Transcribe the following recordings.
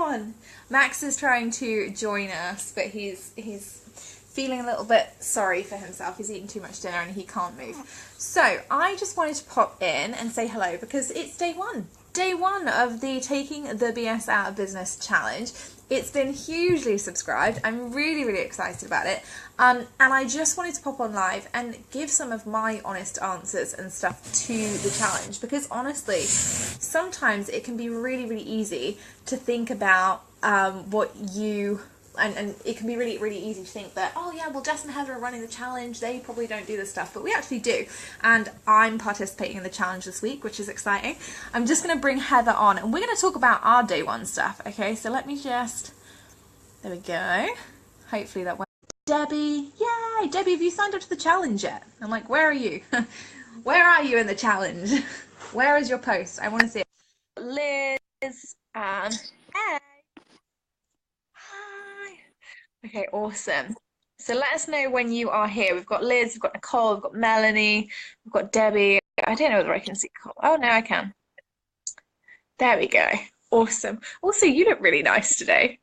on. Max is trying to join us, but he's feeling a little bit sorry for himself. He's eating too much dinner and he can't move. So I just wanted to pop in and say hello because it's day one of the Taking the BS Out of Business challenge. It's been hugely subscribed. I'm really, really excited about it. And I just wanted to pop on live and give some of my honest answers and stuff to the challenge, because honestly, sometimes it can be really, really easy to think about what you... And it can be really, really easy to think that, oh yeah, well, Jess and Heather are running the challenge, they probably don't do this stuff, but we actually do. And I'm participating in the challenge this week, which is exciting. I'm just going to bring Heather on, and we're going to talk about our day one stuff, okay? So let me just, there we go. Hopefully that went. Debbie, yay! Debbie, have you signed up to the challenge yet? I'm like, where are you? Where are you in the challenge? Where is your post? I want to see it. Liz and Ed. Okay, awesome. So let us know when you are here. We've got Liz, we've got Nicole, we've got Melanie, we've got Debbie. I don't know whether I can see Nicole. Oh, no, I can. There we go. Awesome. Also, you look really nice today.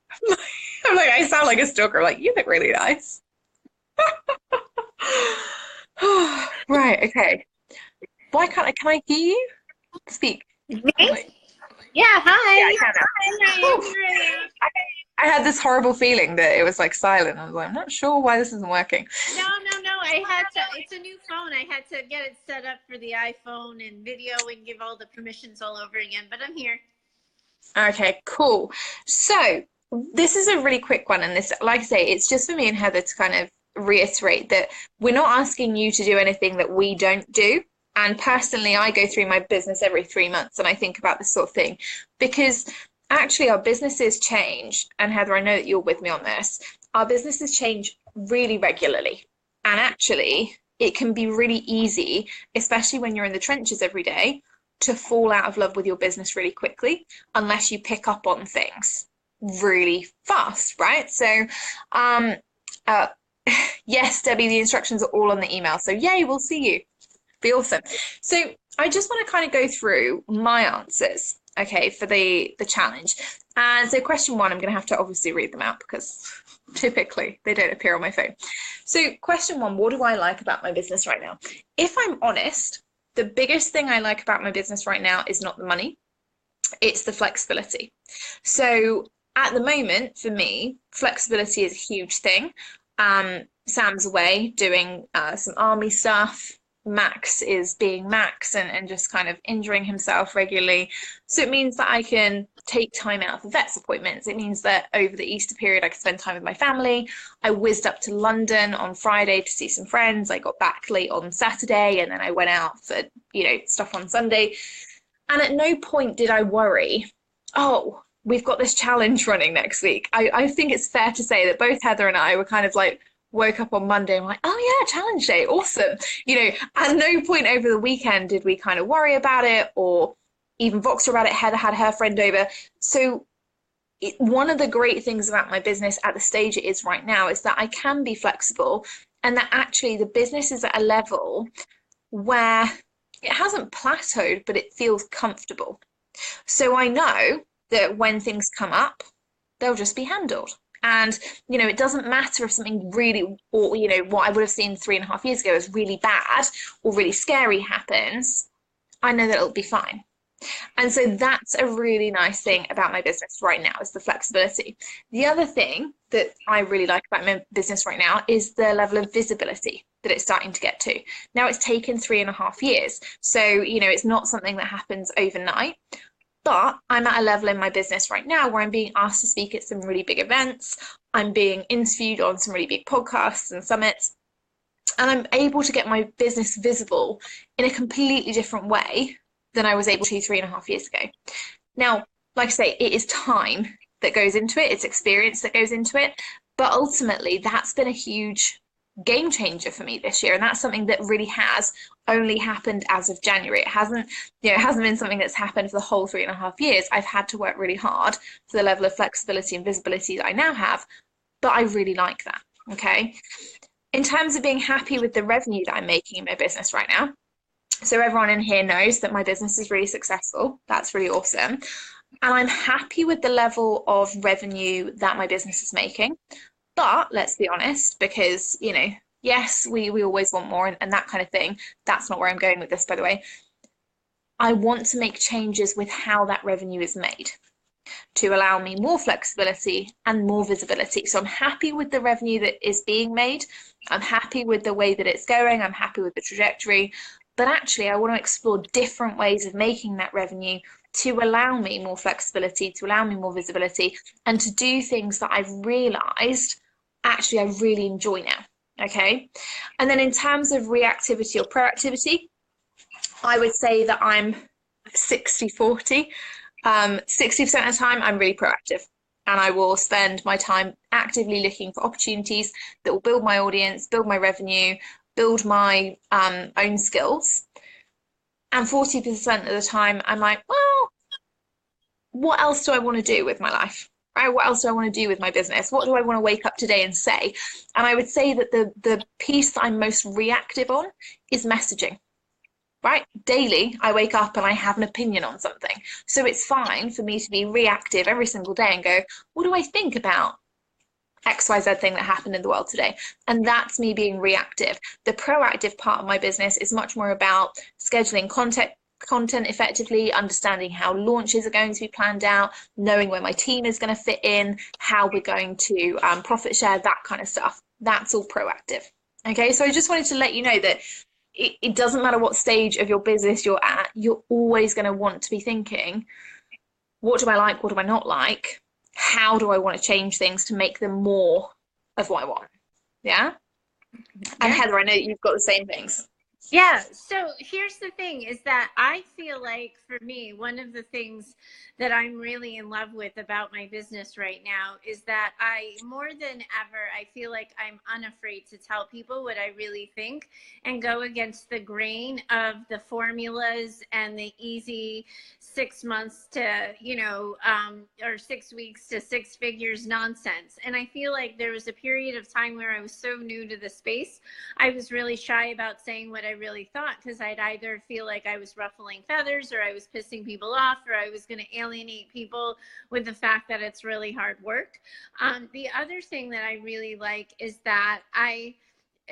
I'm like, I sound like a stalker. Like, you look really nice. Right, okay. Why can't can I hear you? Speak. Me? Yeah, hi. Yeah, I can now. Hi. I had this horrible feeling that it was like silent. I was like, I'm not sure why this isn't working. No. I had to, it's a new phone. I had to get it set up for the iPhone and video and give all the permissions all over again, but I'm here. Okay, cool. So this is a really quick one. And this, like I say, it's just for me and Heather to kind of reiterate that we're not asking you to do anything that we don't do. And personally, I go through my business every 3 months and I think about this sort of thing because actually our businesses change. And Heather, I know that you're with me on this. Our businesses change really regularly. And actually, it can be really easy, especially when you're in the trenches every day, to fall out of love with your business really quickly, unless you pick up on things really fast, right? So, yes, Debbie, the instructions are all on the email. So yay, we'll see you. Be awesome. So I just want to kind of go through my answers, okay, for the challenge. And so question one, I'm going to have to obviously read them out because typically they don't appear on my phone. So question one, what do I like about my business right now? If I'm honest, the biggest thing I like about my business right now is not the money, it's the flexibility. So at the moment, for me, flexibility is a huge thing. Sam's away doing some army stuff. Max is being Max and just kind of injuring himself regularly. So it means that I can take time out for vet's appointments. It means that over the Easter period, I can spend time with my family. I whizzed up to London on Friday to see some friends. I got back late on Saturday and then I went out for, stuff on Sunday. And at no point did I worry, oh, we've got this challenge running next week. I think it's fair to say that both Heather and I were kind of like, woke up on Monday and I'm like, oh yeah, challenge day, awesome. At no point over the weekend did we kind of worry about it or even Voxer about it. Heather had her friend over. So one of the great things about my business at the stage it is right now is that I can be flexible and that actually the business is at a level where it hasn't plateaued, but it feels comfortable. So I know that when things come up, they'll just be handled. And, it doesn't matter if something really, or, what I would have seen 3.5 years ago is really bad or really scary happens. I know that it'll be fine. And so that's a really nice thing about my business right now is the flexibility. The other thing that I really like about my business right now is the level of visibility that it's starting to get to. Now it's taken 3.5 years. So, it's not something that happens overnight. But I'm at a level in my business right now where I'm being asked to speak at some really big events. I'm being interviewed on some really big podcasts and summits. And I'm able to get my business visible in a completely different way than I was able to 3.5 years ago. Now, like I say, it is time that goes into it. It's experience that goes into it. But ultimately, that's been a huge game changer for me this year. And that's something that really has only happened as of January. It hasn't been something that's happened for the whole 3.5 years. I've had to work really hard for the level of flexibility and visibility that I now have, but I really like that. Okay. In terms of being happy with the revenue that I'm making in my business right now, so everyone in here knows that my business is really successful. That's really awesome. and I'm happy with the level of revenue that my business is making. But let's be honest, because, yes, we always want more and that kind of thing. That's not where I'm going with this, by the way. I want to make changes with how that revenue is made to allow me more flexibility and more visibility. So I'm happy with the revenue that is being made. I'm happy with the way that it's going. I'm happy with the trajectory. But actually, I want to explore different ways of making that revenue to allow me more flexibility, to allow me more visibility, and to do things that I've realized actually I really enjoy now. Okay. And then in terms of reactivity or proactivity, I would say that I'm 60-40. 60% of the time, I'm really proactive, and I will spend my time actively looking for opportunities that will build my audience, build my revenue, build my own skills. And 40% of the time, I'm like, well, what else do I want to do with my life? Right? What else do I want to do with my business? What do I want to wake up today and say? And I would say that the piece that I'm most reactive on is messaging. Right? Daily, I wake up and I have an opinion on something. So it's fine for me to be reactive every single day and go, what do I think about XYZ thing that happened in the world today? And that's me being reactive. The proactive part of my business is much more about scheduling content effectively, understanding how launches are going to be planned out, knowing where my team is going to fit in, how we're going to profit share, that kind of stuff. That's all proactive. Okay, so I just wanted to let you know that it doesn't matter what stage of your business you're at, you're always going to want to be thinking, what do I like? What do I not like? How do I want to change things to make them more of what I want? Yeah. And Yeah. Heather, I know you've got the same things. Yeah. So here's the thing is that I feel like for me, one of the things that I'm really in love with about my business right now is that more than ever, I feel like I'm unafraid to tell people what I really think and go against the grain of the formulas and the easy 6 months to, or 6 weeks to six figures nonsense. And I feel like there was a period of time where I was so new to the space. I was really shy about saying what I really thought because I'd either feel like I was ruffling feathers or I was pissing people off or I was going to alienate people with the fact that it's really hard work. The other thing that I really like is that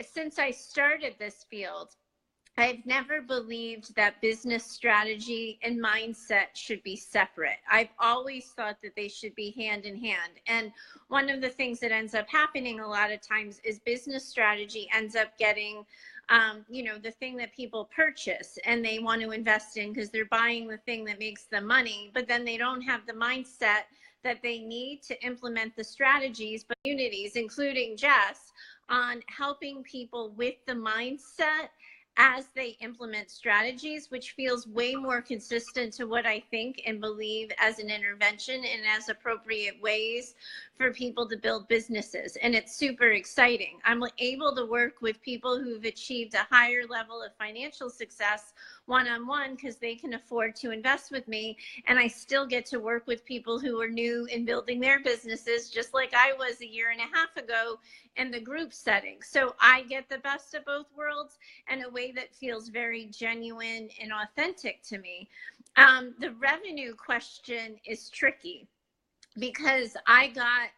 since I started this field, I've never believed that business strategy and mindset should be separate. I've always thought that they should be hand in hand. And one of the things that ends up happening a lot of times is business strategy ends up getting, the thing that people purchase and they want to invest in because they're buying the thing that makes them money, but then they don't have the mindset that they need to implement the strategies, but communities, including Jess, on helping people with the mindset as they implement strategies, which feels way more consistent to what I think and believe as an intervention and as appropriate ways for people to build businesses. And it's super exciting. I'm able to work with people who've achieved a higher level of financial success one-on-one because they can afford to invest with me. And I still get to work with people who are new in building their businesses, just like I was a year and a half ago in the group setting. So I get the best of both worlds in a way that feels very genuine and authentic to me. The revenue question is tricky because I got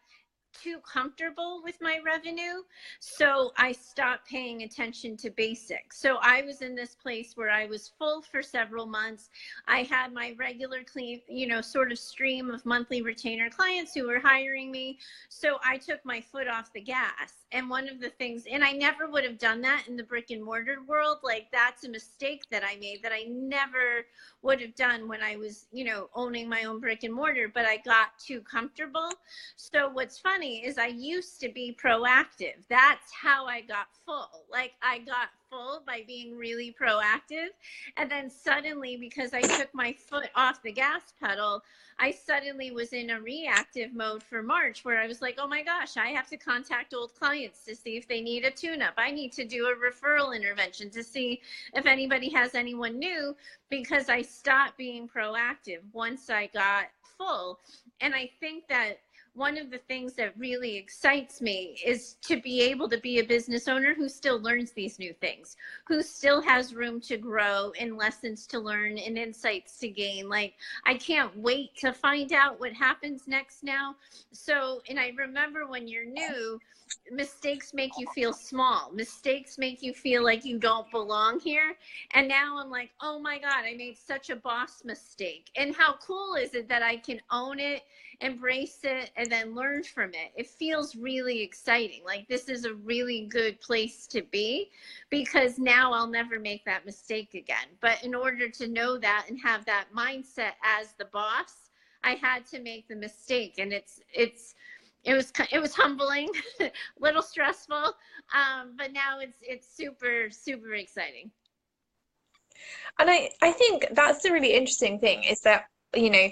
too comfortable with my revenue. So I stopped paying attention to basics. So I was in this place where I was full for several months. I had my regular clean, sort of stream of monthly retainer clients who were hiring me. So I took my foot off the gas. And one of the things, and I never would have done that in the brick and mortar world. Like that's a mistake that I made that I never would have done when I was, owning my own brick and mortar, but I got too comfortable. So what's funny is I used to be proactive. That's how I got full. Like I got full by being really proactive. And then suddenly, because I took my foot off the gas pedal, I suddenly was in a reactive mode for March where I was like, oh my gosh, I have to contact old clients to see if they need a tune-up. I need to do a referral intervention to see if anybody has anyone new because I stopped being proactive once I got full. And I think that one of the things that really excites me is to be able to be a business owner who still learns these new things, who still has room to grow and lessons to learn and insights to gain. Like, I can't wait to find out what happens next now. So, and I remember when you're new, mistakes make you feel small. Mistakes make you feel like you don't belong here. And now I'm like, oh my God, I made such a boss mistake. And how cool is it that I can own it, embrace it, and then learn from it? It feels really exciting. Like, this is a really good place to be, because now I'll never make that mistake again. But in order to know that and have that mindset as the boss, I had to make the mistake. And it was humbling, a little stressful, but now it's super, super exciting. And I think that's the really interesting thing is that, you know,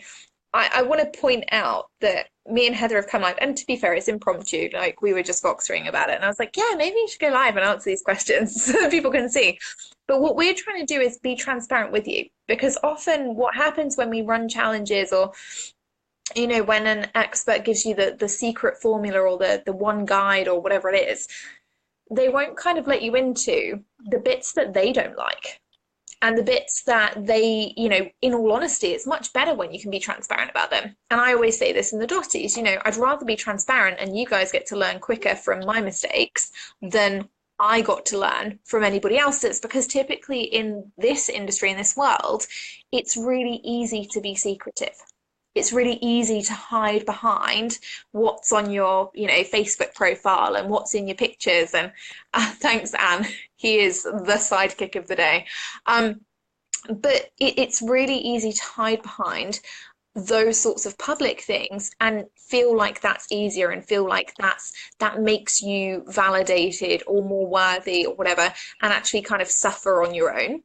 I want to point out that me and Heather have come live, and to be fair, it's impromptu. Like, we were just voxering about it, and I was like, yeah, maybe you should go live and answer these questions so people can see. But what we're trying to do is be transparent with you, because often what happens when we run challenges, or you know, when an expert gives you the secret formula or the one guide or whatever it is, they won't kind of let you into the bits that they don't like. And the bits that they, you know, in all honesty, it's much better when you can be transparent about them. And I always say this in the Dotties, you know, I'd rather be transparent and you guys get to learn quicker from my mistakes than I got to learn from anybody else's, because typically in this industry, in this world, it's really easy to be secretive. It's really easy to hide behind what's on your, you know, Facebook profile and what's in your pictures. And thanks, Anne. He is the sidekick of the day. But it's really easy to hide behind those sorts of public things and feel like that's easier and feel like that makes you validated or more worthy or whatever, and actually kind of suffer on your own.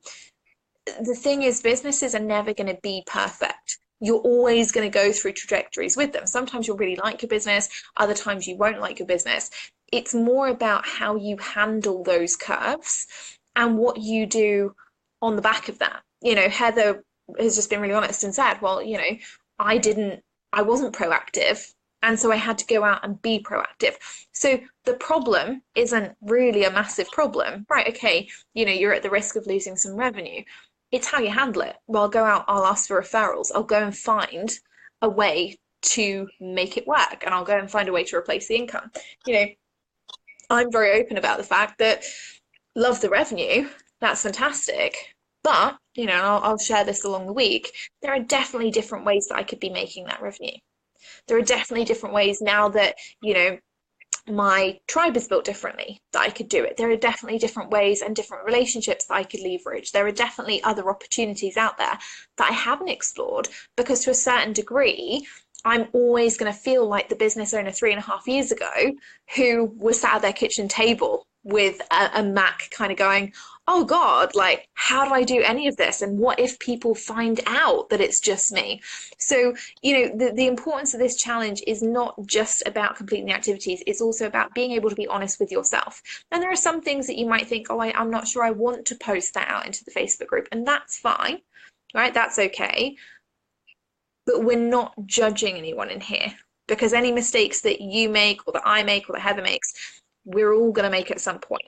The thing is, businesses are never going to be perfect. You're always going to go through trajectories with them. Sometimes you'll really like your business, other times you won't like your business. It's more about how you handle those curves and what you do on the back of that. You know, Heather has just been really honest and said, well, you know, I wasn't proactive. And so I had to go out and be proactive. So the problem isn't really a massive problem, right? Okay, you know, you're at the risk of losing some revenue. It's how you handle it. Well, I'll go out, I'll ask for referrals, I'll go and find a way to make it work, and I'll go and find a way to replace the income. You know, I'm very open about the fact that love the revenue, that's fantastic. But, you know, I'll share this along the week. There are definitely different ways that I could be making that revenue. There are definitely different ways now that, you know, my tribe is built differently that I could do it. There are definitely different ways and different relationships that I could leverage. There are definitely other opportunities out there that I haven't explored, because to a certain degree, I'm always going to feel like the business owner 3.5 years ago who was sat at their kitchen table with a Mac kind of going, oh God, like, how do I do any of this? And what if people find out that it's just me? So, you know, the importance of this challenge is not just about completing the activities. It's also about being able to be honest with yourself. And there are some things that you might think, oh, I'm not sure I want to post that out into the Facebook group. And that's fine, right? That's okay. But we're not judging anyone in here, because any mistakes that you make or that I make or that Heather makes, we're all going to make at some point.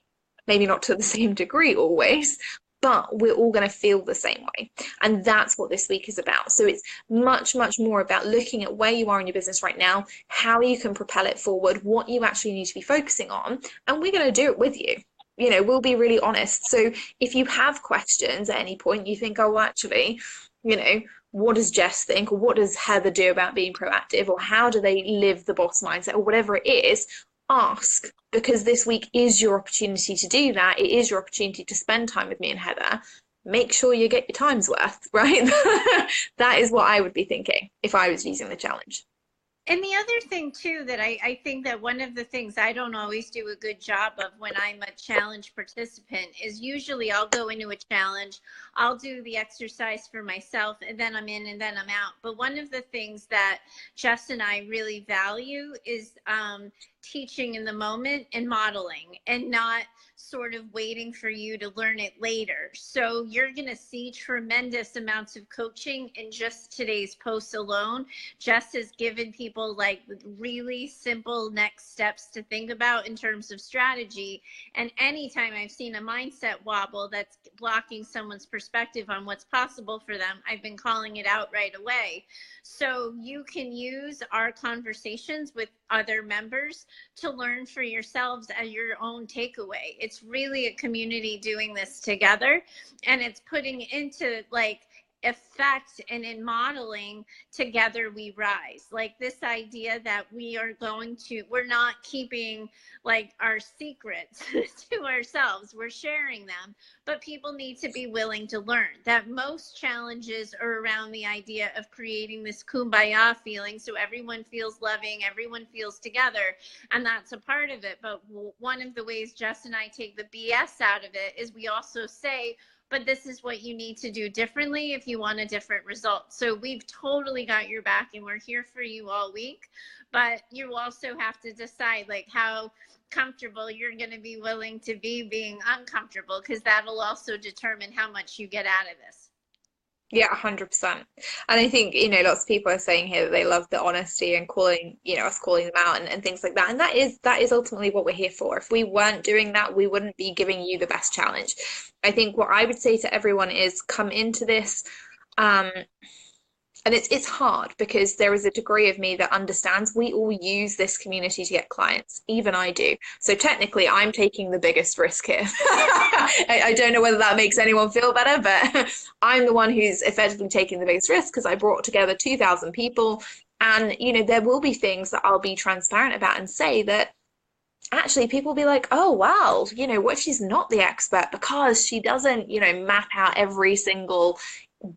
Maybe not to the same degree always, but we're all going to feel the same way. And that's what this week is about. So it's much, much more about looking at where you are in your business right now, how you can propel it forward, what you actually need to be focusing on. And we're going to do it with you. You know, we'll be really honest. So if you have questions at any point, you think, oh, well, actually, you know, what does Jess think? Or what does Heather do about being proactive? Or how do they live the boss mindset? Or whatever it is, ask, because this week is your opportunity to do that. It is your opportunity to spend time with me and Heather. Make sure you get your time's worth, right? That is what I would be thinking if I was using the challenge. And the other thing too, that I think that one of the things I don't always do a good job of when I'm a challenge participant is usually I'll go into a challenge, I'll do the exercise for myself, and then I'm in and then I'm out. But one of the things that Jess and I really value is teaching in the moment and modeling, and not sort of waiting for you to learn it later. So you're going to see tremendous amounts of coaching in just today's post alone. Jess has given people like really simple next steps to think about in terms of strategy. And anytime I've seen a mindset wobble that's blocking someone's perspective on what's possible for them, I've been calling it out right away. So you can use our conversations with other members to learn for yourselves as your own takeaway. It's really a community doing this together, and it's putting into like effect and in modeling together we rise. Like this idea that we're not keeping like our secrets to ourselves, we're sharing them, but people need to be willing to learn that most challenges are around the idea of creating this kumbaya feeling, so everyone feels loving, everyone feels together, and that's a part of it. But one of the ways Jess and I take the BS out of it is we also say, but this is what you need to do differently if you want a different result. So we've totally got your back, and we're here for you all week. But you also have to decide like how comfortable you're going to be willing to be being uncomfortable, because that'll also determine how much you get out of this. Yeah, 100%. And I think, lots of people are saying here that they love the honesty and calling, us calling them out and things like that. And that is ultimately what we're here for. If we weren't doing that, we wouldn't be giving you the best challenge. I think what I would say to everyone is come into this, and it's hard because there is a degree of me that understands we all use this community to get clients. Even I do. So technically, I'm taking the biggest risk here. I don't know whether that makes anyone feel better, but I'm the one who's effectively taking the biggest risk because I brought together 2,000 people. And, there will be things that I'll be transparent about and say that actually people will be like, oh, wow, what if she's not the expert because she doesn't, map out every single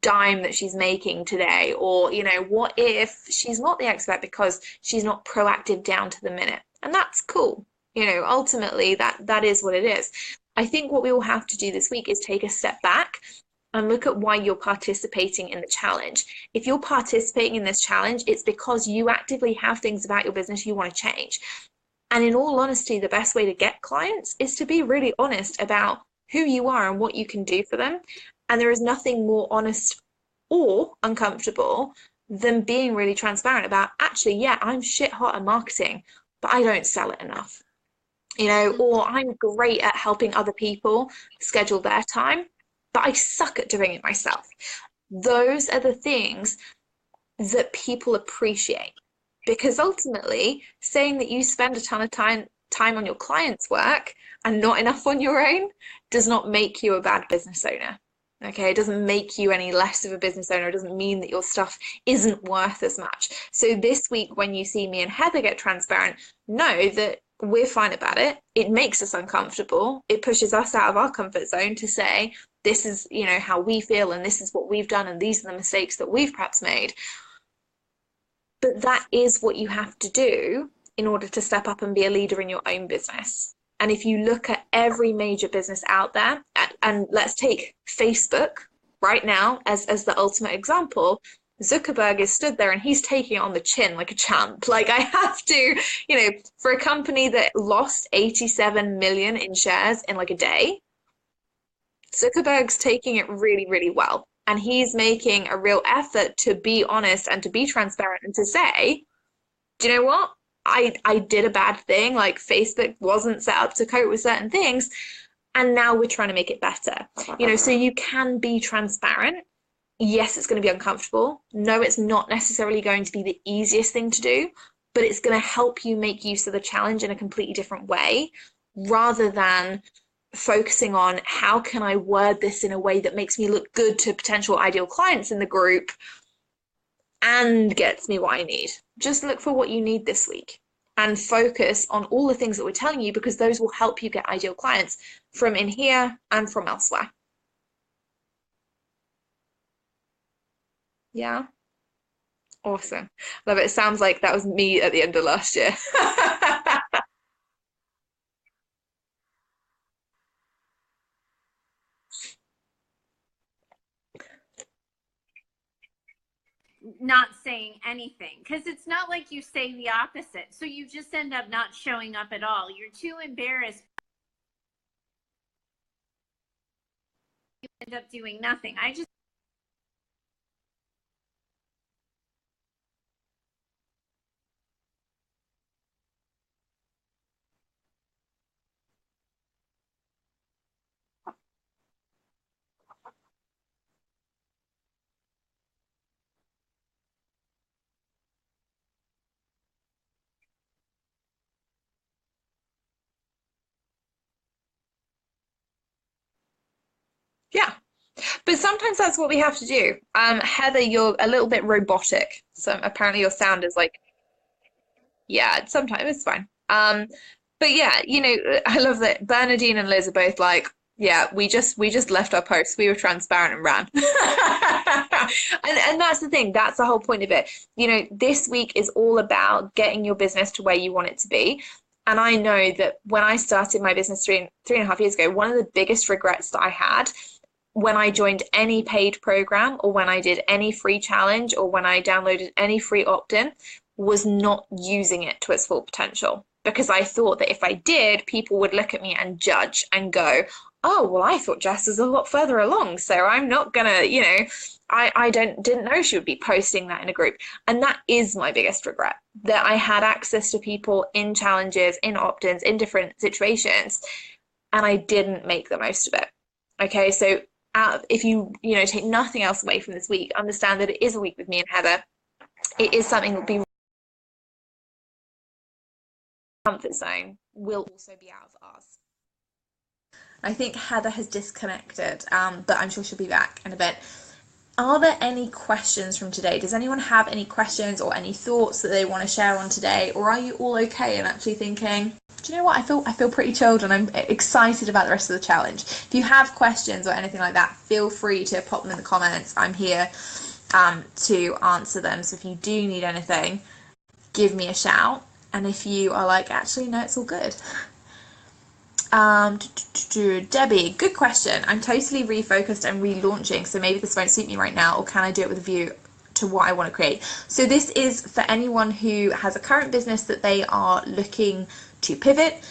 dime that she's making today, or what if she's not the expert because she's not proactive down to the minute. And that's cool. Ultimately that is what it is. I think what we will have to do this week is take a step back and look at why you're participating in the challenge. If you're participating in this challenge, it's because you actively have things about your business you want to change. And in all honesty, the best way to get clients is to be really honest about who you are and what you can do for them. And there is nothing more honest or uncomfortable than being really transparent about, actually, yeah, I'm shit hot at marketing, but I don't sell it enough. Or I'm great at helping other people schedule their time, but I suck at doing it myself. Those are the things that people appreciate, because ultimately saying that you spend a ton of time on your clients' work and not enough on your own does not make you a bad business owner. Okay, it doesn't make you any less of a business owner. It doesn't mean that your stuff isn't worth as much. So this week, when you see me and Heather get transparent, know that we're fine about it. It makes us uncomfortable. It pushes us out of our comfort zone to say, this is, how we feel, and this is what we've done, and these are the mistakes that we've perhaps made. But that is what you have to do in order to step up and be a leader in your own business. And if you look at every major business out there, and let's take Facebook right now as the ultimate example, Zuckerberg is stood there and he's taking it on the chin like a champ. Like, I have to, for a company that lost 87 million in shares in like a day, Zuckerberg's taking it really, really well. And he's making a real effort to be honest and to be transparent and to say, do you know what? I did a bad thing. Like, Facebook wasn't set up to cope with certain things. And now we're trying to make it better. So you can be transparent. Yes, it's going to be uncomfortable. No, it's not necessarily going to be the easiest thing to do, but it's going to help you make use of the challenge in a completely different way, rather than focusing on how can I word this in a way that makes me look good to potential ideal clients in the group and gets me what I need. Just look for what you need this week and focus on all the things that we're telling you, because those will help you get ideal clients from in here and from elsewhere. Yeah. Awesome. Love it. It sounds like that was me at the end of last year. not saying anything, because it's not like you say the opposite. So you just end up not showing up at all. You're too embarrassed. You end up doing nothing. I just Yeah. But sometimes that's what we have to do. Heather, you're a little bit robotic. So apparently your sound is like, yeah, sometimes it's fine. But yeah, I love that Bernadine and Liz are both like, yeah, we just left our posts. We were transparent and ran. And that's the thing. That's the whole point of it. This week is all about getting your business to where you want it to be. And I know that when I started my business three and a half years ago, one of the biggest regrets that I had when I joined any paid program or when I did any free challenge or when I downloaded any free opt-in was not using it to its full potential. Because I thought that if I did, people would look at me and judge and go, oh, well, I thought Jess is a lot further along, so I'm not gonna, I didn't know she would be posting that in a group. And that is my biggest regret, that I had access to people in challenges, in opt-ins, in different situations, and I didn't make the most of it. Okay, so if you take nothing else away from this week, understand that it is a week with me and Heather. It is something that will be comfort zone, will also be out of ours. I think Heather has disconnected, but I'm sure she'll be back in a bit. Are there any questions from today? Does anyone have any questions or any thoughts that they want to share on today? Or are you all okay and actually thinking, do you know what? I feel pretty chilled and I'm excited about the rest of the challenge. If you have questions or anything like that, feel free to pop them in the comments. I'm here to answer them. So if you do need anything, give me a shout. And if you are like, actually, no, it's all good. Debbie, good question. I'm totally refocused and relaunching, so maybe this won't suit me right now, or can I do it with a view to what I want to create? So this is for anyone who has a current business that they are looking to pivot,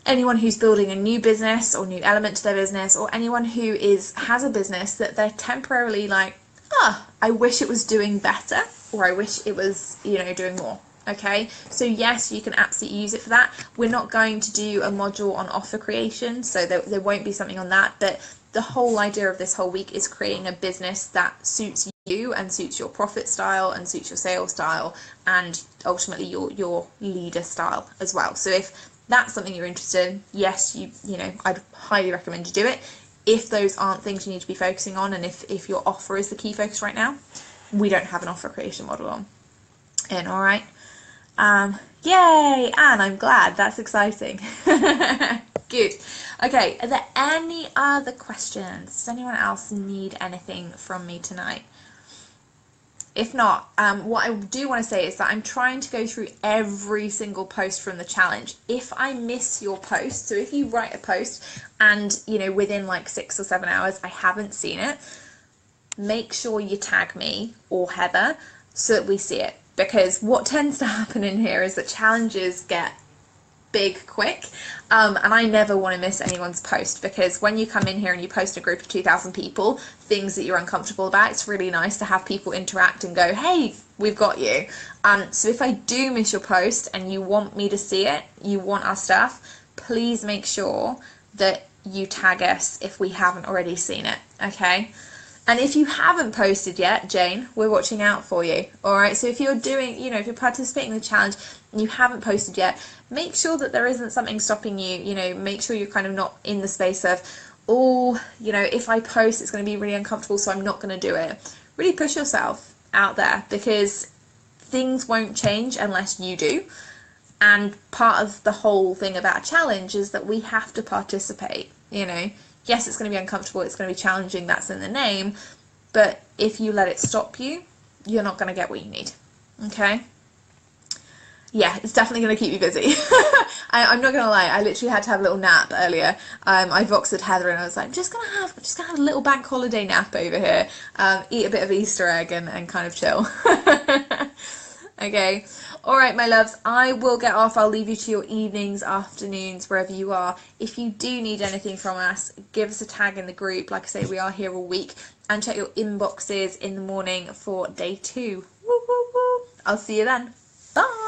anyone who's building a new business or new element to their business, or anyone who has a business that they're temporarily like, I wish it was doing better, or I wish it was, doing more. Okay, so yes, you can absolutely use it for that. We're not going to do a module on offer creation, so there won't be something on that, but the whole idea of this whole week is creating a business that suits you and suits your profit style and suits your sales style and ultimately your leader style as well. So if that's something you're interested in, yes, I'd highly recommend you do it. If those aren't things you need to be focusing on, and if your offer is the key focus right now, we don't have an offer creation model on. And all right. Yay, Anne, I'm glad. That's exciting. Good. Okay, are there any other questions? Does anyone else need anything from me tonight? If not, what I do want to say is that I'm trying to go through every single post from the challenge. If I miss your post, so if you write a post and, within like 6 or 7 hours, I haven't seen it, make sure you tag me or Heather so that we see it. Because what tends to happen in here is that challenges get big quick, and I never want to miss anyone's post, because when you come in here and you post a group of 2,000 people, things that you're uncomfortable about, it's really nice to have people interact and go, hey, we've got you. So if I do miss your post and you want me to see it, you want our stuff, please make sure that you tag us if we haven't already seen it, okay? And if you haven't posted yet, Jane, we're watching out for you. All right. So if you're doing, if you're participating in the challenge and you haven't posted yet, make sure that there isn't something stopping you. Make sure you're kind of not in the space of, if I post, it's going to be really uncomfortable, so I'm not going to do it. Really push yourself out there, because things won't change unless you do. And part of the whole thing about a challenge is that we have to participate, Yes, it's going to be uncomfortable, it's going to be challenging, that's in the name, but if you let it stop you, you're not going to get what you need, okay? Yeah, it's definitely going to keep you busy. I'm not going to lie. I literally had to have a little nap earlier. I voxed Heather and I was like, I'm just gonna have a little bank holiday nap over here. Eat a bit of Easter egg and kind of chill. Okay. All right, my loves. I will get off. I'll leave you to your evenings, afternoons, wherever you are. If you do need anything from us, give us a tag in the group. Like I say, we are here all week. And check your inboxes in the morning for day 2. Woo, woo, woo. I'll see you then. Bye.